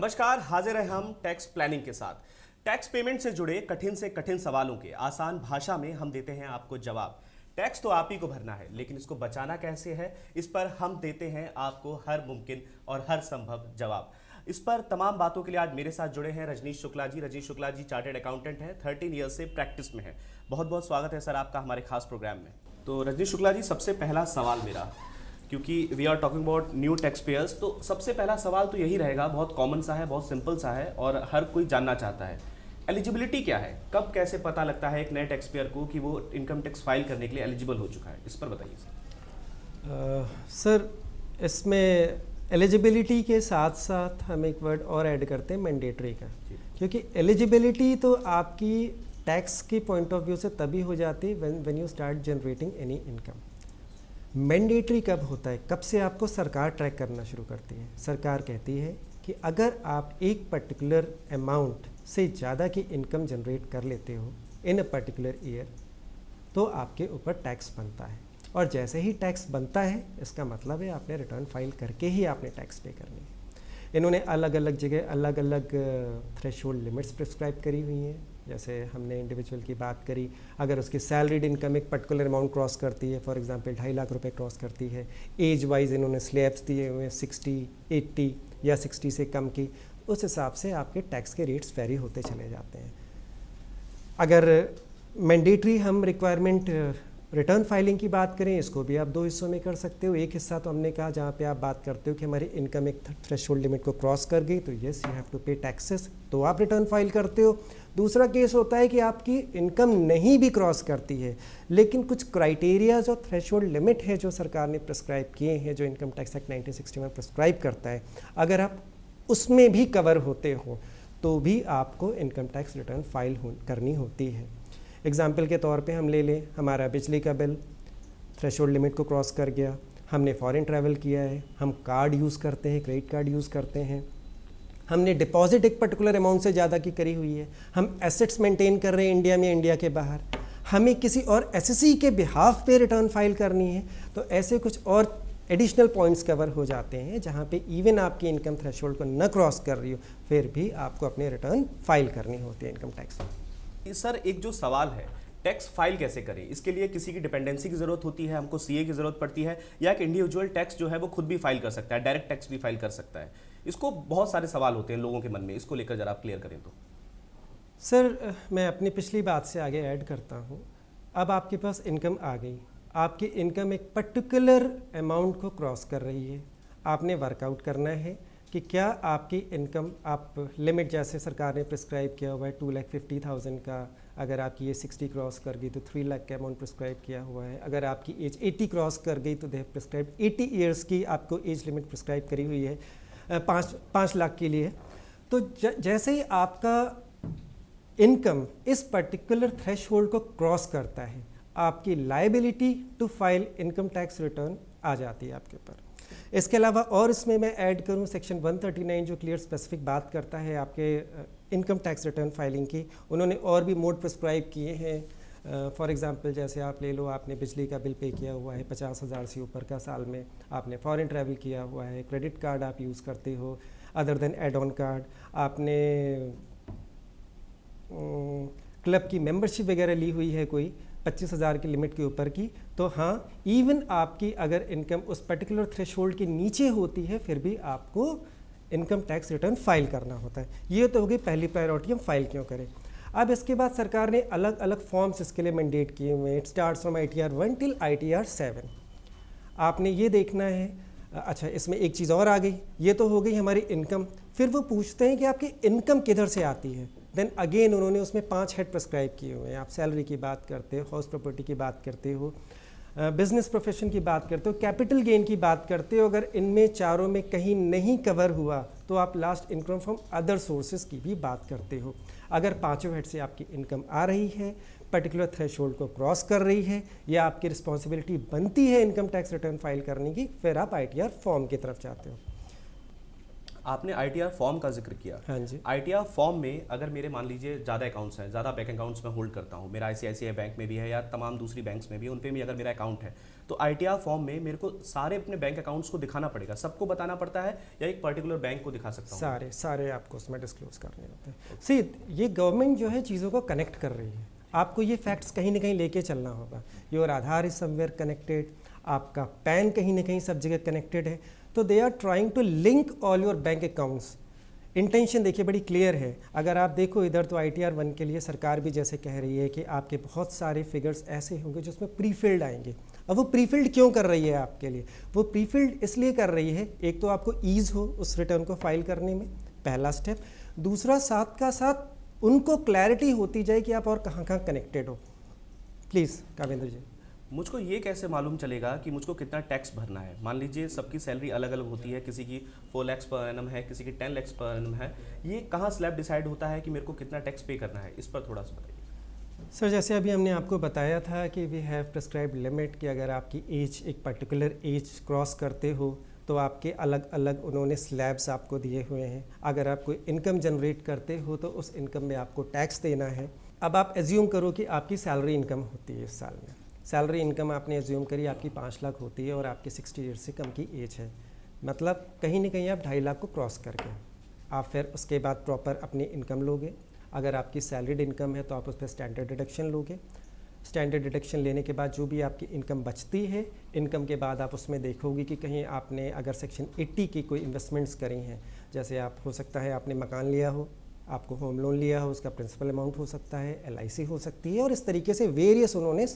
नमस्कार, हाजिर हैं हम टैक्स प्लानिंग के साथ। टैक्स पेमेंट से कठिन सवालों के आसान भाषा में हम देते हैं आपको जवाब। टैक्स तो आप ही को भरना है, लेकिन इसको बचाना कैसे है, इस पर हम देते हैं आपको हर मुमकिन और हर संभव जवाब। इस पर तमाम बातों के लिए आज मेरे साथ जुड़े हैं रजनीश शुक्ला जी। रजनीश शुक्ला जी चार्टेड अकाउंटेंट हैं, 13 ईयर्स से प्रैक्टिस में हैं। बहुत बहुत स्वागत है सर आपका हमारे खास प्रोग्राम में। तो रजनीश शुक्ला जी, सबसे पहला सवाल मेरा, क्योंकि we are talking about new taxpayers, तो सबसे पहला सवाल तो यही रहेगा, बहुत कॉमन सा है, बहुत सिंपल सा है और हर कोई जानना चाहता है। एलिजिबिलिटी क्या है, कब कैसे पता लगता है एक नए टैक्स पेयर को कि वो इनकम टैक्स फाइल करने के लिए एलिजिबल हो चुका है, इस पर बताइए सर। सर, इसमें एलिजिबिलिटी के साथ साथ हम एक वर्ड और ऐड करते हैं, मैंडेटरी का। क्योंकि एलिजिबिलिटी तो आपकी टैक्स के पॉइंट ऑफ व्यू से तभी हो जाती है when you start generating any income. Mandatory कब होता है, कब से आपको सरकार ट्रैक करना शुरू करती है। सरकार कहती है कि अगर आप एक पर्टिकुलर अमाउंट से ज़्यादा की इनकम जनरेट कर लेते हो इन अ पर्टिकुलर ईयर, तो आपके ऊपर टैक्स बनता है। और जैसे ही टैक्स बनता है, इसका मतलब है आपने रिटर्न फाइल करके ही आपने टैक्स पे करनी है। इन्होंने अलग अलग जगह अलग अलग थ्रेशोल्ड लिमिट्स प्रिस्क्राइब करी हुई हैं। जैसे हमने इंडिविजुअल की बात करी, अगर उसकी सैलरीड इनकम एक पर्टिकुलर अमाउंट क्रॉस करती है, फॉर एग्जांपल 2.5 लाख रुपए क्रॉस करती है, एज वाइज इन्होंने स्लैब्स दिए हुए हैं 60, 80 या 60 से कम की, उस हिसाब से आपके टैक्स के रेट्स वेरी होते चले जाते हैं। अगर मैंडेटरी हम रिक्वायरमेंट रिटर्न फाइलिंग की बात करें, इसको भी आप दो हिस्सों में कर सकते हो। एक हिस्सा तो हमने कहा जहाँ पे आप बात करते हो कि हमारी इनकम एक थ्रेशोल्ड लिमिट को क्रॉस कर गई, तो येस यू हैव टू पे टैक्सेस, तो आप रिटर्न फाइल करते हो। दूसरा केस होता है कि आपकी इनकम नहीं भी क्रॉस करती है, लेकिन कुछ क्राइटेरियाज और थ्रेशोल्ड लिमिट है जो सरकार ने प्रिस्क्राइब किए हैं, जो इनकम टैक्स एक्ट 1961 प्रिस्क्राइब करता है। अगर आप उसमें भी कवर होते हो तो भी आपको इनकम टैक्स रिटर्न फाइल करनी होती है। एग्जाम्पल के तौर पे हम ले लें, हमारा बिजली का बिल थ्रेशोल्ड लिमिट को क्रॉस कर गया, हमने फॉरेन ट्रैवल किया है, हम कार्ड यूज़ करते हैं, क्रेडिट कार्ड यूज़ करते हैं, हमने डिपॉजिट एक पर्टिकुलर अमाउंट से ज़्यादा की करी हुई है, हम एसेट्स मेंटेन कर रहे हैं इंडिया में, इंडिया के बाहर, हमें किसी और एसएससी के बिहाफ पे रिटर्न फाइल करनी है, तो ऐसे कुछ और एडिशनल पॉइंट्स कवर हो जाते हैं जहाँ पे इवन आपकी इनकम थ्रेशोल्ड को न क्रॉस कर रही हो, फिर भी आपको अपने रिटर्न फाइल करनी होती है इनकम टैक्स। सर, एक जो सवाल है, टैक्स फाइल कैसे करें, इसके लिए किसी की डिपेंडेंसी की जरूरत होती है, हमको सीए की जरूरत पड़ती है, या एक इंडिविजुअल टैक्स जो है वो खुद भी फाइल कर सकता है, डायरेक्ट टैक्स भी फाइल कर सकता है? इसको बहुत सारे सवाल होते हैं लोगों के मन में, इसको लेकर जरा आप क्लियर करें तो। सर, मैं अपनी पिछली बात से आगे ऐड करता हूँ। अब आपके पास इनकम आ गई, आपकी इनकम एक पर्टिकुलर अमाउंट को क्रॉस कर रही है, आपने वर्कआउट करना है कि क्या आपकी इनकम, आप लिमिट जैसे सरकार ने प्रिस्क्राइब किया हुआ है 2,50,000 का, अगर आपकी ये 60 क्रॉस कर गई तो 3 लाख का अमाउंट प्रिस्क्राइब किया हुआ है, अगर आपकी एज 80 क्रॉस कर गई तो दे प्रिस्क्राइब 80 ईयर्स की आपको एज लिमिट प्रिस्क्राइब करी हुई है 5 लाख के लिए। तो जैसे ही आपका इनकम इस पर्टिकुलर थ्रेशहोल्ड को क्रॉस करता है, आपकी liability to file income tax return आ जाती है आपके ऊपर। इसके अलावा और इसमें मैं ऐड करूं सेक्शन 139 जो क्लियर स्पेसिफिक बात करता है आपके इनकम टैक्स रिटर्न फाइलिंग की। उन्होंने और भी मोड प्रिस्क्राइब किए हैं। फॉर एग्जांपल जैसे आप ले लो, आपने बिजली का बिल पे किया हुआ है 50,000 से ऊपर का साल में, आपने फॉरेन ट्रैवल किया हुआ है, क्रेडिट कार्ड आप यूज़ करते हो other than add on card, आपने क्लब की मेंबरशिप वगैरह ली हुई है कोई 25,000 की लिमिट के ऊपर की, तो हाँ, इवन आपकी अगर इनकम उस पर्टिकुलर थ्रेशोल्ड के नीचे होती है, फिर भी आपको इनकम टैक्स रिटर्न फाइल करना होता है। ये तो हो गई पहली प्रायोरिटी, हम फाइल क्यों करें। अब इसके बाद सरकार ने अलग अलग फॉर्म्स इसके लिए मैंडेट किए हुए हैं। It starts from ITR 1 till ITR 7। आपने ये देखना है। अच्छा, इसमें एक चीज़ और आ गई, ये तो हो गई हमारी इनकम। फिर वो पूछते हैं कि आपकी इनकम किधर से आती है। देन अगेन उन्होंने उसमें 5 हेड प्रिस्क्राइब किए हुए हैं। आप सैलरी की बात करते हो, हाउस प्रॉपर्टी की बात करते हो, बिजनेस प्रोफेशन की बात करते हो, कैपिटल गेन की बात करते हो। अगर इनमें चारों में कहीं नहीं कवर हुआ तो आप last income from other sources की भी बात करते हो। अगर 5 हेड से आपकी इनकम आ रही है, पर्टिकुलर थ्रेशोल्ड को क्रॉस कर रही है, या आपकी रिस्पॉन्सिबिलिटी बनती है इनकम टैक्स रिटर्न फाइल करने की, फिर आप ITR फॉर्म की तरफ जाते हो। आपने आईटीआर फॉर्म का जिक्र किया। हाँ जी। आईटीआर फॉर्म में अगर मेरे मान लीजिए ज़्यादा अकाउंट्स हैं, ज़्यादा बैंक अकाउंट्स मैं होल्ड करता हूँ, मेरा आईसीआईसीआई बैंक में भी है या तमाम दूसरी बैंक्स में भी, उन पे भी अगर मेरा अकाउंट है, तो आईटीआर फॉर्म में मेरे को सारे अपने बैंक अकाउंट्स को दिखाना पड़ेगा, सबको बताना पड़ता है, या एक पर्टिकुलर बैंक को दिखा सकता हूँ? सारे आपको उसमें डिस्क्लोज करने होते हैं। सी, ये गवर्नमेंट जो है चीज़ों को कनेक्ट कर रही है, आपको ये फैक्ट्स कहीं ना कहीं लेके चलना होगा। Your Aadhaar is somewhere connected, आपका पैन कहीं ना कहीं सब जगह कनेक्टेड है, तो they are trying to link all your bank accounts. Intention देखिए बड़ी क्लियर है। अगर आप देखो इधर तो ITR 1 के लिए सरकार भी जैसे कह रही है कि आपके बहुत सारे फिगर्स ऐसे होंगे जिसमें प्रीफिल्ड आएंगे। अब वो प्रीफिल्ड क्यों कर रही है आपके लिए? वो प्रीफिल्ड इसलिए कर रही है, एक तो आपको ईज़ हो उस रिटर्न को फाइल करने में, पहला स्टेप। दूसरा, साथ का साथ उनको क्लैरिटी होती जाए कि आप और कहाँ कहाँ कनेक्टेड हो। प्लीज़ कावेंद्र जी। मुझको ये कैसे मालूम चलेगा कि मुझको कितना टैक्स भरना है? मान लीजिए सबकी सैलरी अलग अलग होती है, किसी की 4 लाख पर एनम है, किसी की 10 लाख पर एनम है। ये कहाँ स्लैब डिसाइड होता है कि मेरे को कितना टैक्स पे करना है? इस पर थोड़ा सा बताइए सर। जैसे अभी हमने आपको बताया था कि वी हैव प्रिस्क्राइब्ड लिमिट कि अगर आपकी एज एक पर्टिकुलर एज क्रॉस करते हो तो आपके अलग अलग उन्होंने स्लैब्स आपको दिए हुए हैं। अगर आप कोई इनकम जनरेट करते हो तो उस इनकम में आपको टैक्स देना है। अब आप एज्यूम करो कि आपकी सैलरी इनकम होती है इस साल में, सैलरी इनकम आपने एज्यूम करी आपकी 5 लाख होती है और आपकी 60 ईयर से कम की एज है, मतलब कहीं ना कहीं आप 2.5 लाख को क्रॉस करके आप फिर उसके बाद प्रॉपर अपनी इनकम लोगे। अगर आपकी सैलरीड इनकम है तो आप उस पर स्टैंडर्ड डिडक्शन लोगे। स्टैंडर्ड डिडक्शन लेने के बाद जो भी आपकी इनकम बचती है, इनकम के बाद आप उसमें देखोगे कि कहीं आपने अगर सेक्शन 80 की कोई इन्वेस्टमेंट्स करी हैं, जैसे आप हो सकता है आपने मकान लिया हो, आपको होम लोन लिया हो, उसका प्रिंसिपल अमाउंट हो सकता है, LIC हो सकती है, और इस तरीके से वेरियस उन्होंने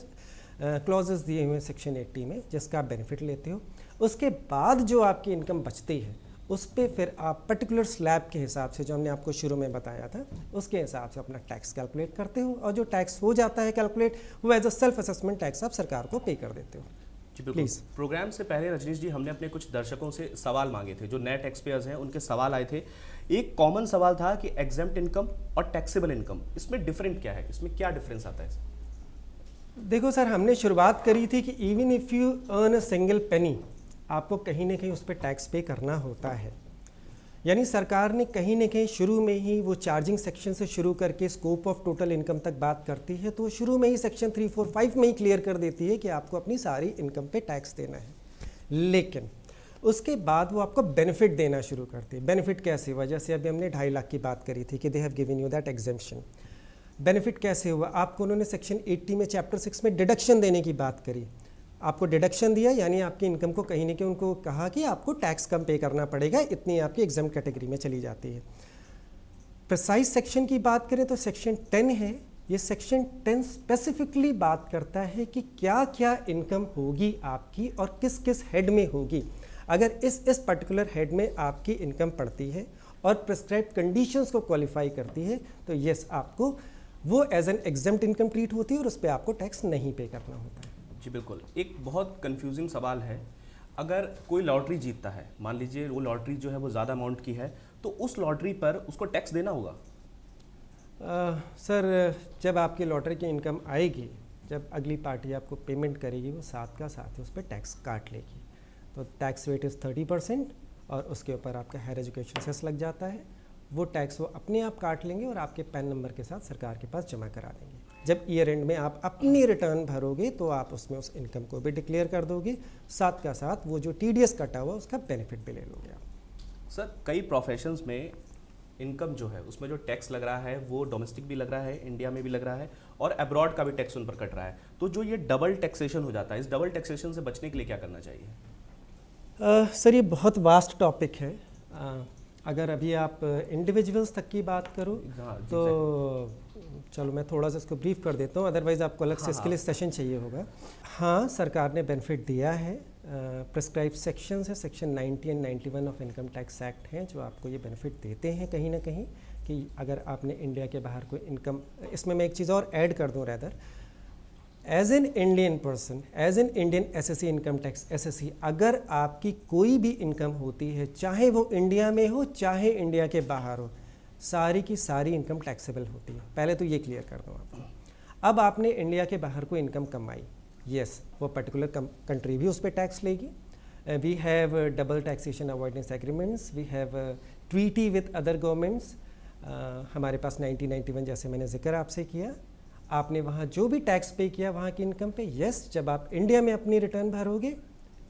क्लॉजेस दिए हुए हैं सेक्शन 80 में जिसका आप बेनिफिट लेते हो। उसके बाद जो आपकी इनकम बचती है उस पर फिर आप पर्टिकुलर स्लैब के हिसाब से, जो हमने आपको शुरू में बताया था, उसके हिसाब से अपना टैक्स कैलकुलेट करते हो, और जो टैक्स हो जाता है कैलकुलेट, वो as a self assessment tax आप सरकार को पे कर देते हो। जी बिल्कुल। प्रोग्राम से पहले रजनीश जी हमने अपने कुछ दर्शकों से सवाल मांगे थे, जो नए टैक्स पेयर्स हैं उनके सवाल आए थे। एक कॉमन सवाल था कि एग्जेम्प्ट इनकम और टैक्सेबल इनकम, इसमें डिफरेंट क्या है, इसमें क्या डिफरेंस आता है? देखो सर, हमने शुरुआत करी थी कि even if you earn a single penny, आपको कहीं ना कहीं उस पर टैक्स पे करना होता है। यानी सरकार ने कहीं ना कहीं शुरू में ही वो चार्जिंग सेक्शन से शुरू करके स्कोप ऑफ टोटल इनकम तक बात करती है, तो शुरू में ही सेक्शन 3, 4, 5 में ही क्लियर कर देती है कि आपको अपनी सारी इनकम पे टैक्स देना है। लेकिन उसके बाद वो आपको बेनिफिट देना शुरू करती है। बेनिफिट कैसे हुआ? जैसे अभी हमने 2.5 लाख की बात करी थी कि they have given you that exemption. Benefit कैसे हुआ? आपको उन्होंने सेक्शन 80 में चैप्टर 6 में डिडक्शन देने की बात करी, आपको डिडक्शन दिया, यानी आपकी इनकम को कहीं ना कहीं उनको कहा कि आपको टैक्स कम पे करना पड़ेगा, इतनी आपकी एग्जाम कैटेगरी में चली जाती है। प्रिसाइज सेक्शन की बात करें तो सेक्शन 10 है। ये सेक्शन 10 स्पेसिफिकली बात करता है कि क्या क्या इनकम होगी आपकी और किस किस हेड में होगी। अगर इस पर्टिकुलर हेड में आपकी इनकम पड़ती है और प्रिस्क्राइब्ड कंडीशंस को क्वालिफाई करती है तो यस, आपको वो as an exempt income treat होती है और उस पर आपको टैक्स नहीं पे करना होता है। जी बिल्कुल। एक बहुत कंफ्यूजिंग सवाल है, अगर कोई लॉटरी जीतता है, मान लीजिए वो लॉटरी जो है वो ज़्यादा अमाउंट की है, तो उस लॉटरी पर उसको टैक्स देना होगा? सर, जब आपकी लॉटरी की इनकम आएगी, जब अगली पार्टी आपको पेमेंट करेगी, वो साथ का साथ ही उस पर टैक्स काट लेगी। तो टैक्स रेट इज़ 30% और उसके ऊपर आपका हायर एजुकेशन सेस लग जाता है। वो टैक्स वो अपने आप काट लेंगे और आपके पैन नंबर के साथ सरकार के पास जमा करा देंगे। जब ईयर एंड में आप अपनी रिटर्न भरोगे तो आप उसमें उस इनकम को भी डिक्लेयर कर दोगे, साथ का साथ वो जो TDS कटा हुआ उसका बेनिफिट भी ले लोगे आप। सर, कई प्रोफेशंस में इनकम जो है उसमें जो टैक्स लग रहा है वो डोमेस्टिक भी लग रहा है, इंडिया में भी लग रहा है, और अब्रॉड का भी टैक्स उन पर कट रहा है। तो जो ये डबल टैक्सेशन हो जाता है, इस डबल टैक्सेशन से बचने के लिए क्या करना चाहिए? सर, ये बहुत वास्ट टॉपिक है। अगर अभी आप इंडिविजुअल्स तक की बात करो तो चलो मैं थोड़ा सा इसको ब्रीफ कर देता हूँ, अदरवाइज़ आपको अलग से इसके लिए सेशन चाहिए होगा। हाँ, सरकार ने बेनिफिट दिया है। प्रिस्क्राइब सेक्शन है, section 90 and 91 of income tax act हैं जो आपको ये बेनिफिट देते हैं कहीं ना कहीं, कि अगर आपने इंडिया के बाहर कोई इनकम, इसमें मैं एक चीज़ और ऐड कर दूँ rather, as an Indian person, as an Indian SSC income tax SSC, अगर आपकी कोई भी इनकम होती है, चाहे वो इंडिया में हो चाहे इंडिया के बाहर हो, सारी की सारी इनकम टैक्सेबल होती है। पहले तो ये क्लियर कर दूँ आपको। अब आपने इंडिया के बाहर कोई इनकम कमाई, यस, वो पर्टिकुलर कंट्री भी उस पर टैक्स लेगी, We have double taxation avoidance agreements. We have treaty with other governments. हमारे पास 1991 जैसे मैंने जिक्र आपसे किया, आपने वहाँ जो भी टैक्स पे किया वहाँ की इनकम पे, यस जब आप इंडिया में अपनी रिटर्न भरोगे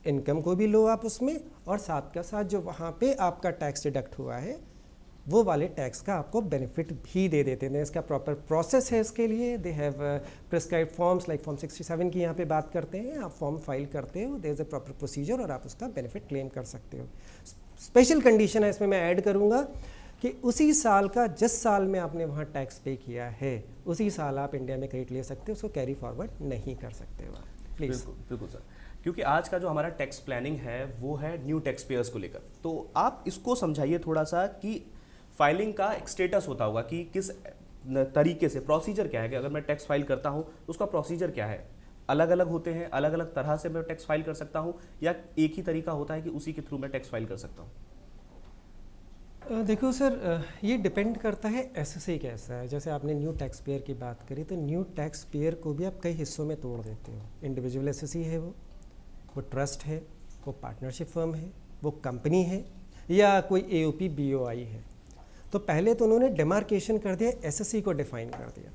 इनकम को भी लो आप उसमें, और साथ का साथ जो वहाँ पे आपका टैक्स डिडक्ट हुआ है वो वाले टैक्स का आपको बेनिफिट भी दे देते हैं। इसका प्रॉपर प्रोसेस है इसके लिए। They have prescribe forms like form 67 की यहाँ पे बात करते हैं, आप फॉर्म फाइल करते हो, there is a proper procedure और आप उसका बेनिफिट क्लेम कर सकते हो। स्पेशल कंडीशन है इसमें मैं ऐड करूँगा कि उसी साल का जिस साल में आपने वहाँ टैक्स पे किया है उसी साल आप इंडिया में क्रेडिट ले सकते हो, उसको कैरी फॉरवर्ड नहीं कर सकते हो। प्लीज़। बिल्कुल सर, क्योंकि आज का जो हमारा टैक्स प्लानिंग है वो है न्यू टैक्स पेयर्स को लेकर, तो आप इसको समझाइए थोड़ा सा कि फाइलिंग का एक स्टेटस होता होगा कि किस तरीके से, प्रोसीजर क्या है कि अगर मैं टैक्स फाइल करता हूँ तो उसका प्रोसीजर क्या है, अलग अलग होते हैं, अलग अलग तरह से मैं टैक्स फाइल कर सकता हूँ या एक ही तरीका होता है कि उसी के थ्रू मैं टैक्स फाइल कर सकता हूँ? देखो सर, ये डिपेंड करता है एसएससी कैसा है। जैसे आपने न्यू टैक्स पेयर की बात करी, तो न्यू टैक्स पेयर को भी आप कई हिस्सों में तोड़ देते हो। इंडिविजुअल एसएससी है, वो ट्रस्ट है, वो पार्टनरशिप फर्म है, वो कंपनी है, या कोई एओपी बीओआई है। तो पहले तो उन्होंने डिमार्केशन कर दिया, एसएससी को डिफाइन कर दिया,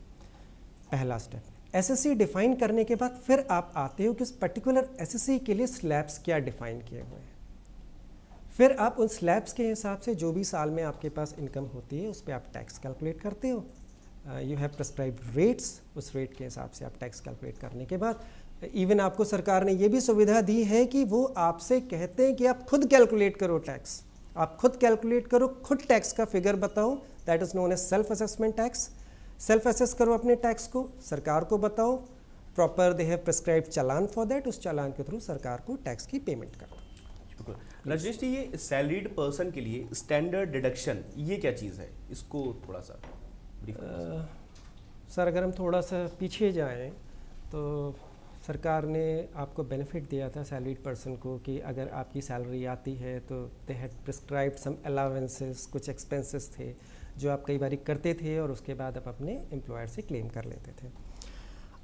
पहला स्टेप। एसएससी डिफाइन करने के बाद फिर आप आते हो कि उस पर्टिकुलर एसएससी के लिए स्लैब्स क्या डिफाइन किए हुए हैं। फिर आप उन स्लैब्स के हिसाब से जो भी साल में आपके पास इनकम होती है उस पर आप टैक्स कैलकुलेट करते हो। यू हैव प्रिस्क्राइब्ड रेट्स, उस रेट के हिसाब से आप टैक्स कैलकुलेट करने के बाद इवन आपको सरकार ने ये भी सुविधा दी है कि वो आपसे कहते हैं कि आप खुद कैलकुलेट करो टैक्स, आप खुद कैलकुलेट करो, खुद टैक्स का फिगर बताओ, that is known as self assessment tax. Self assess करो अपने टैक्स को, सरकार को बताओ, proper they have prescribed challan for that, उस चालान के थ्रू सरकार को टैक्स की पेमेंट करो। रजनीश जी, ये सैलरीड पर्सन के लिए स्टैंडर्ड डिडक्शन ये क्या चीज़ है, इसको थोड़ा सा सर अगर हम थोड़ा सा पीछे जाएं तो सरकार ने आपको बेनिफिट दिया था सैलरीड पर्सन को कि अगर आपकी सैलरी आती है तो they had prescribed some allowances, कुछ एक्सपेंसेस थे जो आप कई बार करते थे और उसके बाद आप अपने एम्प्लॉयर से क्लेम कर लेते थे।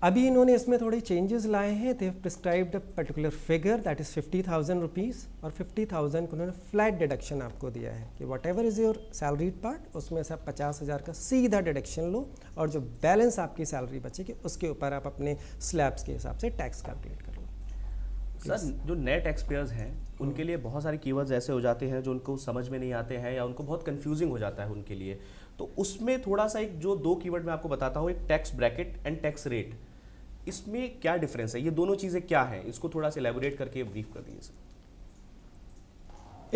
अभी इन्होंने इसमें थोड़ी चेंजेस लाए हैं। दे have prescribed a particular figure that is 50,000 rupees, और 50,000 को उन्होंने फ्लैट डिडक्शन आपको दिया है कि what ever is your salaried part उसमें से आप 50,000 का सीधा डिडक्शन लो, और जो बैलेंस आपकी सैलरी बचेगी उसके ऊपर आप अपने स्लैब्स के हिसाब से टैक्स कैलकुलेट कर लो। सर जो नए टैक्स पेयर्स हैं उनके लिए बहुत सारे कीवर्ड्स ऐसे हो जाते हैं जो उनको समझ में नहीं आते हैं या उनको बहुत कंफ्यूजिंग हो जाता है उनके लिए, तो उसमें थोड़ा सा एक जो दो कीवर्ड मैं आपको बताता हूँ, एक tax bracket and tax rate, इसमें क्या डिफरेंस है, ये दोनों चीज़ें क्या हैं, इसको थोड़ा सा एलैबोरेट करके ब्रीफ कर दीजिए सर।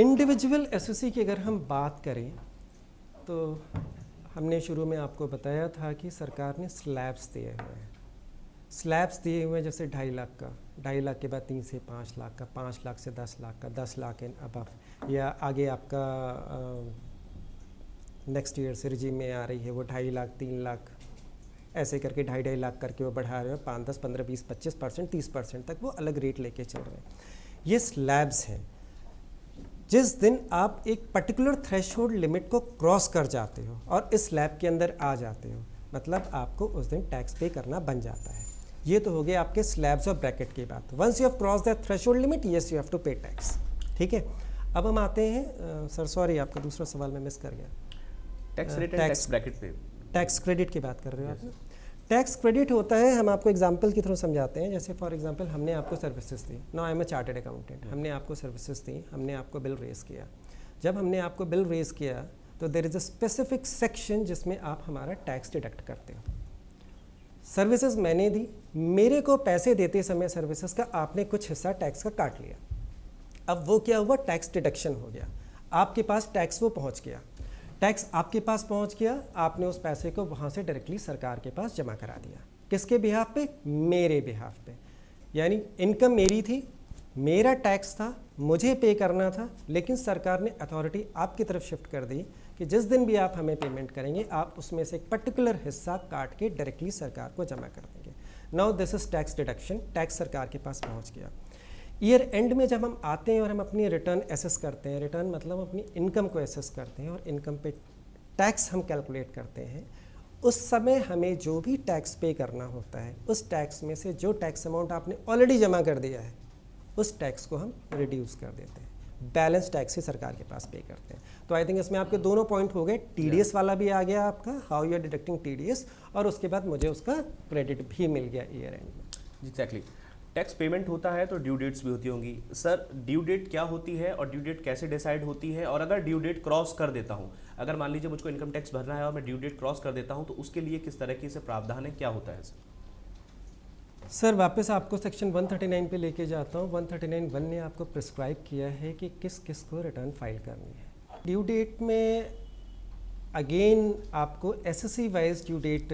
इंडिविजुअल एसएससी की अगर हम बात करें तो हमने शुरू में आपको बताया था कि सरकार ने स्लैब्स दिए हुए हैं। स्लैब्स दिए हुए हैं जैसे 2.5 लाख का, 2.5 लाख के बाद 3 से 5 लाख का, 5 लाख से 10 लाख का, 10 लाख एंड अबव, या आगे आपका नेक्स्ट ईयर से रिजीम में आ रही है वो 2.5 लाख, 3 लाख, ऐसे करके 2.5 लाख करके वो बढ़ा रहे हैं, 5, 10, 15, 20, 25%, 30% तक वो अलग रेट लेके चल रहे हैं। ये स्लैब्स हैं। जिस दिन आप एक पर्टिकुलर थ्रेशोल्ड लिमिट को क्रॉस कर जाते हो और इस स्लैब के अंदर आ जाते हो, मतलब आपको उस दिन टैक्स पे करना बन जाता है। ये तो हो गया आपके स्लैब्स और ब्रैकेट की बात। Once you have cross that threshold limit, yes you have to pay tax. ठीक है, अब हम आते हैं सर, सॉरी आपका दूसरा सवाल मैं मिस कर गया। Tax rate and tax bracket पे टैक्स क्रेडिट की बात कर रहे हो आप। टैक्स क्रेडिट होता है, हम आपको एग्जांपल के थ्रू समझाते हैं। जैसे फॉर एग्जांपल हमने आपको services the, now I am a chartered accountant, हमने आपको सर्विसेज दी, हमने आपको बिल रेज किया। जब हमने आपको बिल रेज किया तो there is a specific section जिसमें आप हमारा टैक्स डिडक्ट करते हो। सर्विसेज मैंने दी, मेरे को पैसे देते समय सर्विसेज का आपने कुछ हिस्सा टैक्स का काट लिया। अब वो क्या हुआ, टैक्स डिडक्शन हो गया, आपके पास टैक्स वो पहुँच गया। टैक्स आपके पास पहुंच गया, आपने उस पैसे को वहाँ से डायरेक्टली सरकार के पास जमा करा दिया। किसके बिहाफ पे, मेरे बिहाफ पे। यानी इनकम मेरी थी, मेरा टैक्स था, मुझे पे करना था, लेकिन सरकार ने अथॉरिटी आपकी तरफ शिफ्ट कर दी कि जिस दिन भी आप हमें पेमेंट करेंगे आप उसमें से एक पर्टिकुलर हिस्सा काट के डायरेक्टली सरकार को जमा कर देंगे। Now this is tax deduction, tax सरकार के पास पहुँच गया। ईयर एंड में जब हम आते हैं और हम अपनी रिटर्न एसेस करते हैं, रिटर्न मतलब अपनी इनकम को एसेस करते हैं और इनकम पे टैक्स हम कैलकुलेट करते हैं, उस समय हमें जो भी टैक्स पे करना होता है उस टैक्स में से जो टैक्स अमाउंट आपने ऑलरेडी जमा कर दिया है उस टैक्स को हम रिड्यूस कर देते हैं, बैलेंस टैक्स ही सरकार के पास पे करते हैं। तो आई थिंक इसमें आपके दोनों पॉइंट हो गए, टीडीएस वाला भी आ गया आपका, how you are deducting TDS, और उसके बाद मुझे उसका क्रेडिट भी मिल गया ईयर एंड में। एग्जैक्टली। टैक्स पेमेंट होता है तो ड्यू डेट्स भी होती होंगी। सर, ड्यू डेट क्या होती है और ड्यू डेट कैसे डिसाइड होती है, और अगर ड्यू डेट क्रॉस कर देता हूँ, अगर मान लीजिए मुझको इनकम टैक्स भरना है और मैं ड्यू डेट क्रॉस कर देता हूँ, तो उसके लिए किस तरह की से प्रावधान है, क्या होता है सर? सर वापस आपको सेक्शन 139 पे लेके जाता हूँ। 139(1) ने आपको प्रिस्क्राइब किया है कि किस किस को रिटर्न फाइल करनी है। ड्यू डेट में अगेन आपको एसएससी वाइज ड्यू डेट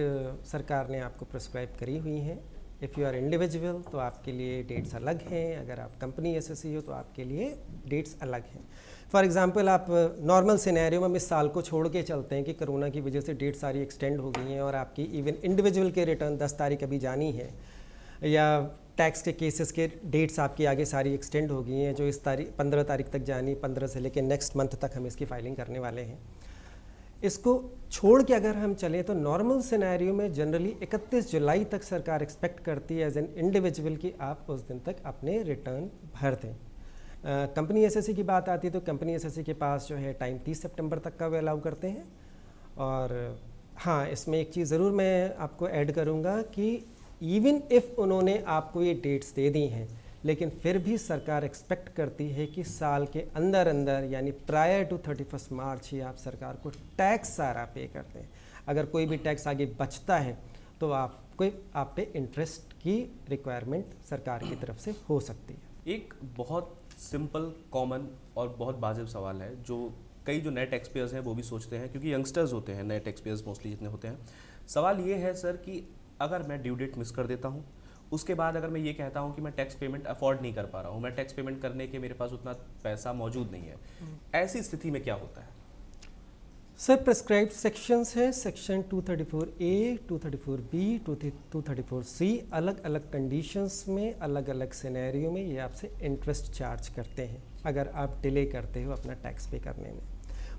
सरकार ने आपको प्रिस्क्राइब करी हुई हैं। इफ़ यू आर इंडिविजुअल तो आपके लिए डेट्स अलग हैं, अगर आप कंपनी एसएससी हो तो आपके लिए डेट्स अलग हैं। फॉर एग्जांपल आप नॉर्मल सिनेरियो में हम इस साल को छोड़ के चलते हैं कि कोरोना की वजह से डेट सारी एक्सटेंड हो गई हैं और आपकी इवन इंडिविजुअल के रिटर्न 10 तारीख अभी जानी है, या टैक्स के केसेस के डेट्स आपकी आगे सारी एक्सटेंड हो गई हैं जो इस तारीख 15 तारीख तक जानी, 15 से लेकर नेक्स्ट मंथ तक हम इसकी फाइलिंग करने वाले हैं। इसको छोड़ के अगर हम चलें तो नॉर्मल सिनेरियो में जनरली 31 जुलाई तक सरकार एक्सपेक्ट करती है एज एन इंडिविजुअल कि आप उस दिन तक अपने रिटर्न भर दें। कंपनी एसएससी की बात आती है तो कंपनी एसएससी के पास जो है टाइम 30 सितंबर तक का वे अलाउ करते हैं। और हाँ, इसमें एक चीज़ ज़रूर मैं आपको ऐड करूँगा कि इवन इफ़ उन्होंने आपको ये डेट्स दे दी हैं, लेकिन फिर भी सरकार एक्सपेक्ट करती है कि साल के अंदर अंदर यानी प्रायर टू 31 मार्च ही आप सरकार को टैक्स सारा पे करते हैं। अगर कोई भी टैक्स आगे बचता है तो आपको आप पे इंटरेस्ट की रिक्वायरमेंट सरकार की तरफ से हो सकती है। एक बहुत सिंपल, कॉमन और बहुत वाजिब सवाल है जो कई जो नए टैक्स पेयर्स हैं वो भी सोचते हैं, क्योंकि यंगस्टर्स होते हैं नए टैक्स पेयर्स मोस्टली जितने होते हैं। सवाल ये है सर कि अगर मैं ड्यू डेट मिस कर देता हूँ, उसके बाद अगर मैं ये कहता हूँ कि मैं टैक्स पेमेंट अफोर्ड नहीं कर पा रहा हूँ, मैं टैक्स पेमेंट करने के मेरे पास उतना पैसा मौजूद नहीं है, ऐसी स्थिति में क्या होता है? सर प्रेस्क्राइब्ड सेक्शंस है, सेक्शन 234A, 234B, 234C, अलग अलग कंडीशंस में अलग अलग सिनेरियो में ये आपसे इंटरेस्ट चार्ज करते हैं अगर आप डिले करते हो अपना टैक्स पे करने में।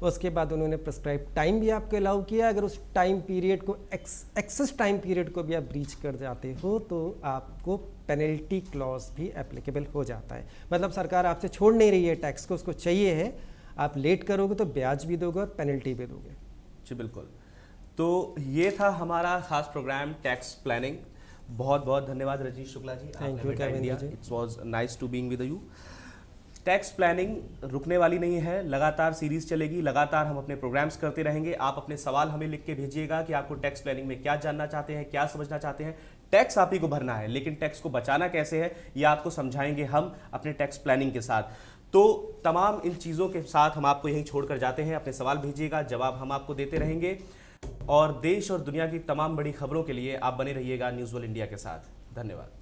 उसके बाद उन्होंने प्रेस्क्राइब टाइम भी आपको अलाउ किया, अगर उस टाइम पीरियड को एक्सेस टाइम पीरियड को भी आप ब्रीच कर जाते हो तो आपको पेनल्टी क्लॉज भी एप्लीकेबल हो जाता है। मतलब सरकार आपसे छोड़ नहीं रही है टैक्स को, उसको चाहिए है, आप लेट करोगे तो ब्याज भी दोगे और पेनल्टी भी दोगे। जी बिल्कुल। तो ये था हमारा खास प्रोग्राम टैक्स प्लानिंग। बहुत बहुत धन्यवाद Rajeesh Shukla ji, thank you Kevin ji. It's was nice to being with you. Tax planning रुकने वाली नहीं है, लगातार सीरीज चलेगी, लगातार हम अपने प्रोग्राम्स करते रहेंगे। आप अपने सवाल हमें लिख के भेजिएगा कि आपको टैक्स प्लानिंग में क्या जानना चाहते हैं, क्या समझना चाहते हैं। टैक्स आप ही को भरना है, लेकिन टैक्स को बचाना कैसे है ये आपको समझाएंगे हम अपने टैक्स प्लानिंग के साथ। तो तमाम इन चीज़ों के साथ हम आपको यहीं छोड़कर जाते हैं। अपने सवाल भेजिएगा, जवाब हम आपको देते रहेंगे, और देश और दुनिया की तमाम बड़ी खबरों के लिए आप बने रहिएगा न्यूज़ वर्ल्ड इंडिया के साथ। धन्यवाद।